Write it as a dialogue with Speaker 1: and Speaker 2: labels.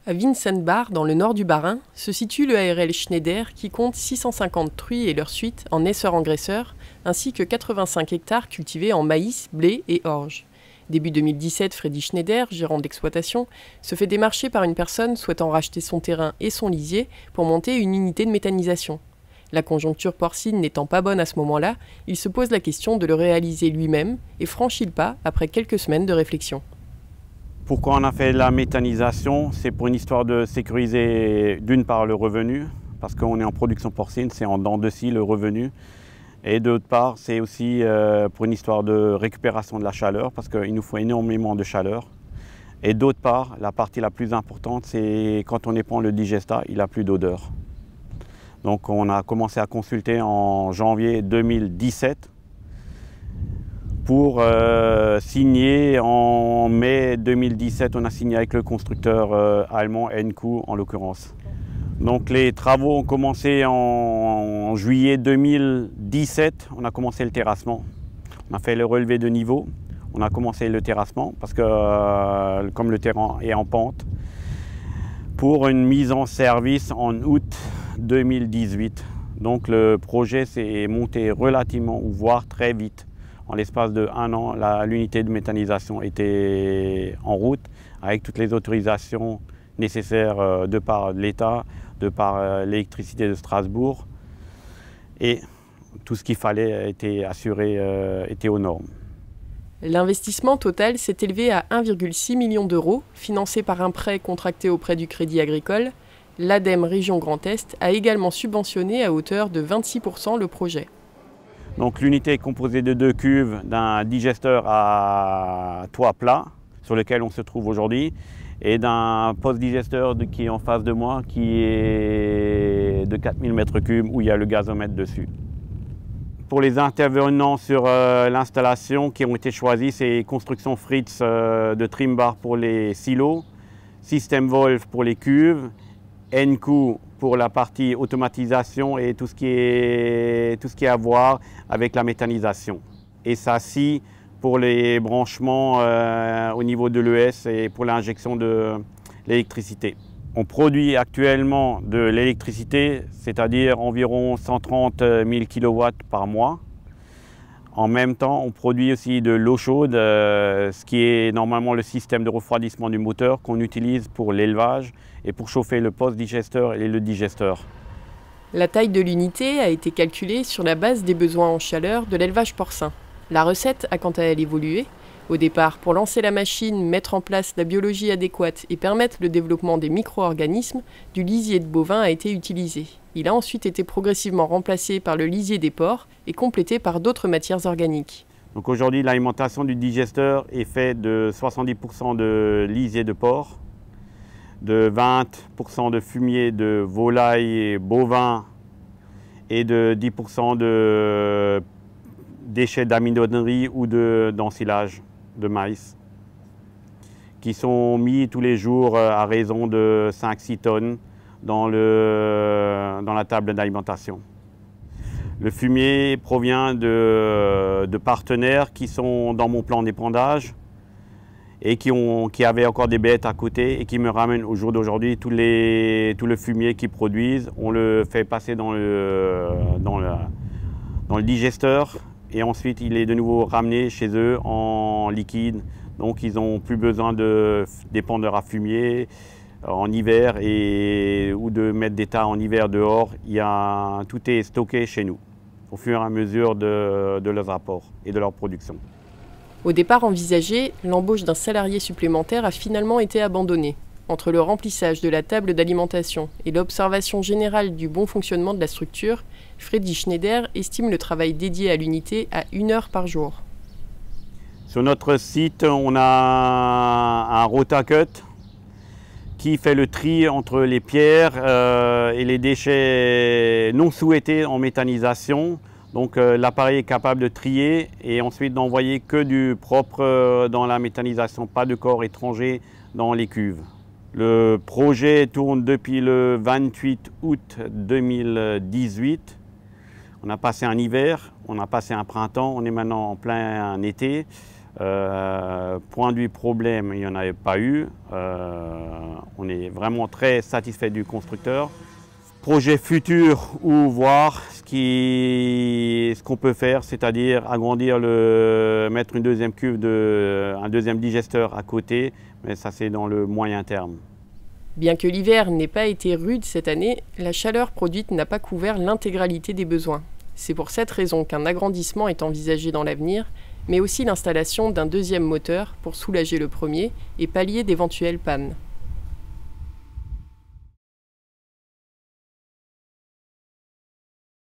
Speaker 1: À Winsenbach, dans le nord du Bas-Rhin, se situe le ARL Schneider qui compte 650 truies et leurs suites en essor-engraisseur, ainsi que 85 hectares cultivés en maïs, blé et orge. Début 2017, Freddy Schneider, gérant d'exploitation, se fait démarcher par une personne souhaitant racheter son terrain et son lisier pour monter une unité de méthanisation. La conjoncture porcine n'étant pas bonne à ce moment-là, il se pose la question de le réaliser lui-même et franchit le pas après quelques semaines de réflexion.
Speaker 2: Pourquoi on a fait la méthanisation? C'est pour une histoire de sécuriser d'une part le revenu, parce qu'on est en production porcine, c'est en dents de scie le revenu. Et d'autre part, c'est aussi pour une histoire de récupération de la chaleur, parce qu'il nous faut énormément de chaleur. Et d'autre part, la partie la plus importante, c'est quand on épand le digestat, il n'a plus d'odeur. Donc on a commencé à consulter en janvier 2017 pour signer en mai 2017. On a signé avec le constructeur allemand Henku en l'occurrence. Donc les travaux ont commencé en juillet 2017, on a commencé le terrassement. On a fait le relevé de niveau, on a commencé le terrassement parce que comme le terrain est en pente, pour une mise en service en août 2018. Donc le projet s'est monté relativement, voire très vite. En l'espace de 1 an, l'unité de méthanisation était en route avec toutes les autorisations nécessaires de par l'État, de par l'électricité de Strasbourg. Et tout ce qu'il fallait était assuré, était aux normes.
Speaker 1: L'investissement total s'est élevé à 1,6 million d'euros, financé par un prêt contracté auprès du Crédit Agricole. L'ADEME Région Grand Est a également subventionné à hauteur de 26% le projet.
Speaker 2: Donc l'unité est composée de 2 cuves, d'un digesteur à toit plat, sur lequel on se trouve aujourd'hui, et d'un post-digesteur qui est en face de moi, qui est de 4000 m3, où il y a le gazomètre dessus. Pour les intervenants sur l'installation qui ont été choisis, c'est Construction Fritz de Trimbach pour les silos, System Wolf pour les cuves, Henku pour la partie automatisation et tout ce qui est à voir avec la méthanisation. Et SASI pour les branchements au niveau de l'ES et pour l'injection de l'électricité. On produit actuellement de l'électricité, c'est-à-dire environ 130 000 kW par mois. En même temps, on produit aussi de l'eau chaude, ce qui est normalement le système de refroidissement du moteur qu'on utilise pour l'élevage et pour chauffer le post-digesteur et le digesteur.
Speaker 1: La taille de l'unité a été calculée sur la base des besoins en chaleur de l'élevage porcin. La recette a quant à elle évolué. Au départ, pour lancer la machine, mettre en place la biologie adéquate et permettre le développement des micro-organismes, du lisier de bovin a été utilisé. Il a ensuite été progressivement remplacé par le lisier des porcs et complété par d'autres matières organiques.
Speaker 2: Donc aujourd'hui, l'alimentation du digesteur est faite de 70% de lisier de porc, de 20% de fumier de volaille et bovin et de 10% de déchets d'amidonnerie ou d'ensilage de maïs qui sont mis tous les jours à raison de 5-6 tonnes dans la table d'alimentation. Le fumier provient de partenaires qui sont dans mon plan d'épandage et qui avaient encore des bêtes à côté et qui me ramènent au jour d'aujourd'hui tout le fumier qu'ils produisent. On le fait passer dans le digesteur et ensuite il est de nouveau ramené chez eux en liquide. Donc ils n'ont plus besoin d'épandeurs à fumier en hiver ou de mettre des tas en hiver dehors. Tout est stocké chez nous au fur et à mesure de leurs apports et de leur production.
Speaker 1: Au départ envisagé, l'embauche d'un salarié supplémentaire a finalement été abandonnée. Entre le remplissage de la table d'alimentation et l'observation générale du bon fonctionnement de la structure, Freddy Schneider estime le travail dédié à l'unité à 1 heure par jour.
Speaker 2: Sur notre site, on a un Rotacut qui fait le tri entre les pierres et les déchets non souhaités en méthanisation. Donc l'appareil est capable de trier et ensuite d'envoyer que du propre dans la méthanisation, pas de corps étrangers dans les cuves. Le projet tourne depuis le 28 août 2018. On a passé un hiver, on a passé un printemps, on est maintenant en plein été. Point de vue problème, il n'y en avait pas eu. On est vraiment très satisfait du constructeur. Projet futur ou voir ce qu'on peut faire, c'est-à-dire agrandir, mettre une deuxième cuve, un deuxième digesteur à côté, mais ça c'est dans le moyen terme.
Speaker 1: Bien que l'hiver n'ait pas été rude cette année, la chaleur produite n'a pas couvert l'intégralité des besoins. C'est pour cette raison qu'un agrandissement est envisagé dans l'avenir, mais aussi l'installation d'un deuxième moteur pour soulager le premier et pallier d'éventuelles pannes.